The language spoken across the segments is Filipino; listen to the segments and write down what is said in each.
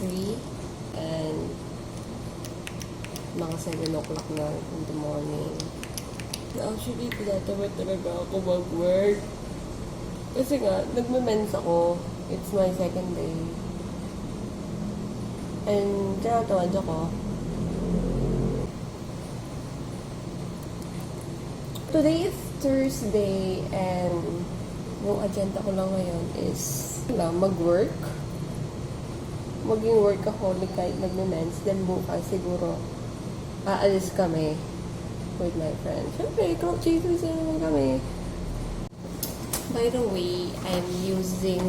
3 and mga 7 o'clock na in the morning. Actually, tinatamad talaga ako mag-work. Kasi nga, nagme-mens ako. It's my second day. And tinatamad ako. Today is Thursday and yung agenda ko lang ngayon is mag-work. Maging workaholic kahit nagme-mens. Then bukas siguro aalis kami with my friends. Siyempre, cloud chasers na naman kami. By the way, I'm using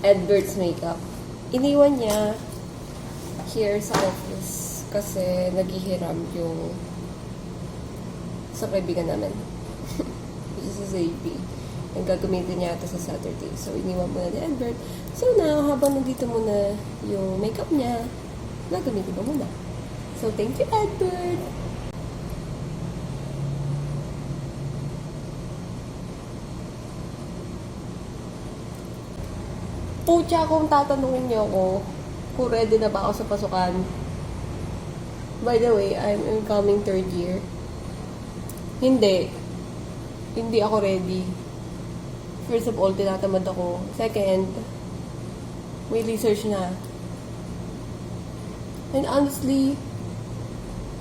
Edward's makeup. Iniwan niya here sa office kasi naghihiram yung sa kaibigan namin. Which is si ZP. And gagamitin niya ito sa Saturday. So, iniwan muna ni Edward. So, habang nandito muna yung makeup niya, gagamitin ko muna. So, thank you, Edward! Pucha, kung tatanungin niyo ako kung ready na ba ako sa pasukan. By the way, I'm incoming third year. Hindi. Hindi ako ready. First of all, tinatamad ako. Second, may research na. And honestly,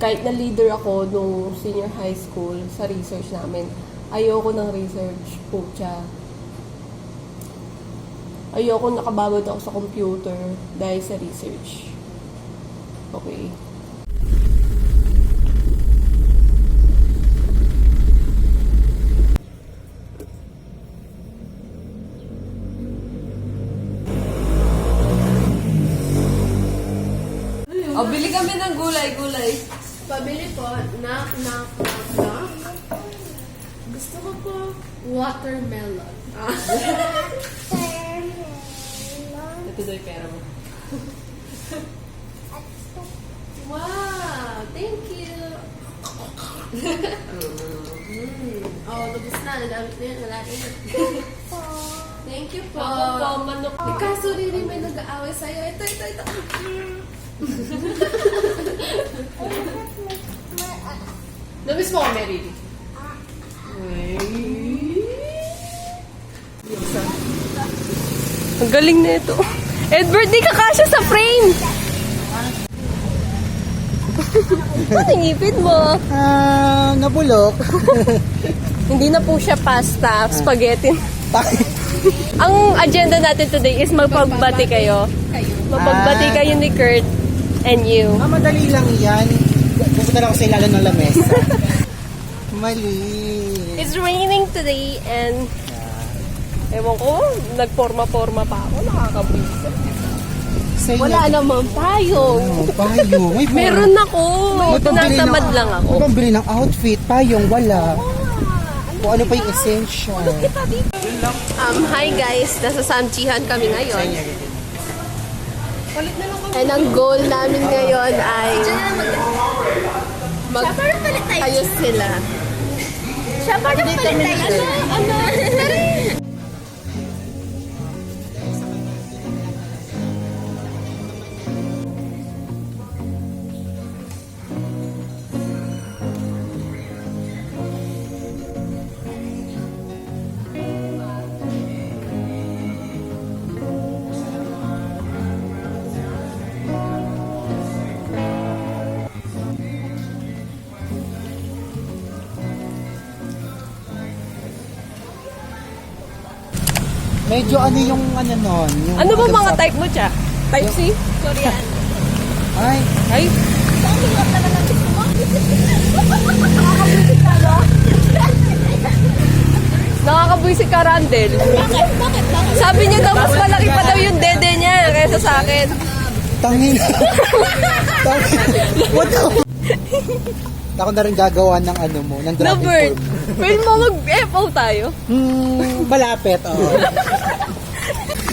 kahit na leader ako nung senior high school sa research namin, ayoko ng research, pucha. Ayoko nakababad ako sa computer dahil sa research. Okay. O, bili kami ng gulay. Pabili po. Knock, knock, knock, knock. Gusto ko po watermelon. Ito daw yung pera mo. Wow! Thank you! Oh, lubos na. Nagamit na yan. Wala rin. Thank you po. Ako po, manok. Kaso rin may nag-aaway sa'yo. Ito. Namiss mo kami, Riri? Ang galing na ito. Edward, di ka kasya sa frame! Ano yung ngipin mo? Nabulok. Hindi na po siya pasta, spaghetti. Ang agenda natin today is magpagbati kayo. Mapagbati kayo ni Kurt and you. Madali lang yan. Pupunta lang ako sa ilalim ng lamesa. Mali. It's raining today and ewan ko, nagporma-porma pa ako, nakakabisa. Wala namang payong. Payong. Meron ako. Tinatamad lang ako. Pambili ng outfit, payong, wala. Kung ano pa yung essential. Hi guys, nasa Samchihan kami ngayon. And ang goal namin ngayon ay mag-ayos sila. Siya parang palit tayo. Ano? Medyo ano yung ano nun? Yung Ano ba mga type mo, Cha? Type C? Korean. Ay, Ay, nakakabwisit ka, Randel. Bakit? Sabi niya daw, mas malaki pa daw yung dede niya kaysa sa akin. tangin. What the? Ako na rin gagawa ng ano mo, ng No, dragon Bert. fruit. Pwede mo mag-FO tayo? Malapit, oo.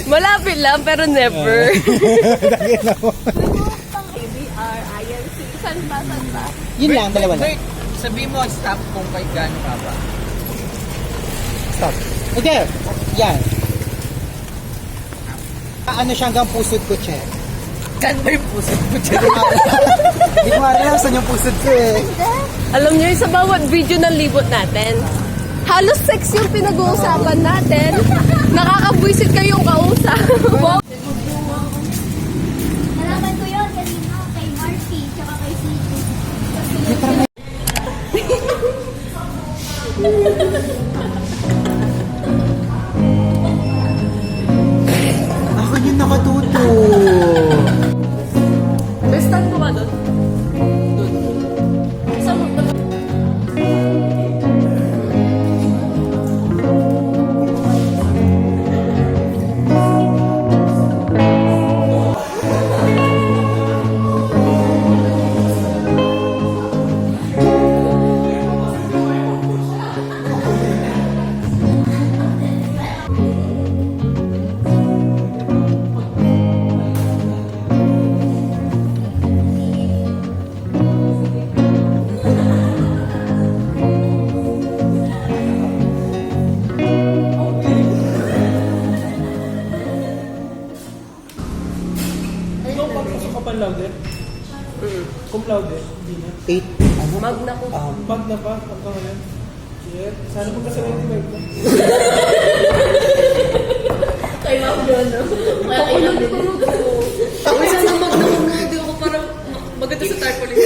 Malapit lang, pero never. Tangin ako. Pang ABR, INC. Saan ba? Yun lang, dalawa lang. Sabihin mo, stop kung kay gano'n ka ba? Stop. Okay, yan. Ano siya hanggang pusod ko, check. Kan ba yung puso mo dyan? Hindi ko alam saan yung pusod ko eh. Alam niyo, sa bawat video ng libot natin, halos sex yung pinag-uusapan natin. Nakakabwisit kayong kausap. Nalaman ko yun kanina kay Marcy tsaka kay Sito. Ako yung nakatuto. Stand mo ba doon? Saan mo? Ikaw pagpasok ka pa laude? Cum laude? Hindi na. 8. Magna ko. Mag na pa? Hanggang ngayon? Shit. Sana magkasabay ni Mike na. Kay Ma'am yun, no? Kaya kailang din. Uy, sana magna ko na. Hindi ako parang maganda sa tarpaulin.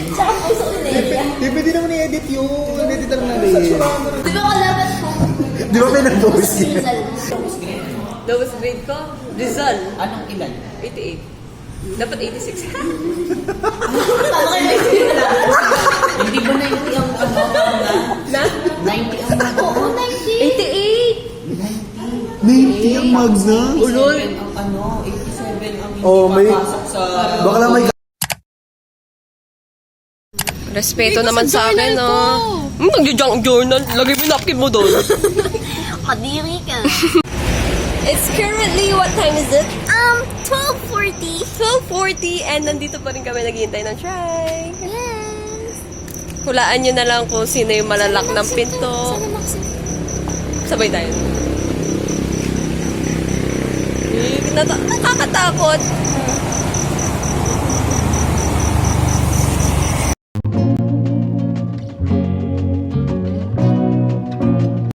Tsaka puso ko Nelia. Di pwede naman i-edit yun. Edit lang na rin. Di ba kalaban ko? Di ba pinag-post yun? Rizal. Lowest grade ko? Rizal. Anong ilan? 88. Dapat 86. Paano kayo nagsimula? Hindi ba 90 ang ano? Na? 90 ang ano? Oo, 90. 88! 90 ang magna. 87 ang ano? 87 ang hindi Oh, may- papasok sa... Baka lang may Respeto naman sa akin, no? Nag-junk journal. Lagay mo yung napkin mo doon. Kadiri ka. It's currently, what time is it? 12:40. 12:40 and nandito pa rin kami naghihintay ng try. Yes. Hulaan nyo na lang kung sino yung malalak ng pinto. Sana Maxine. Sabay tayo. Nakakatakot.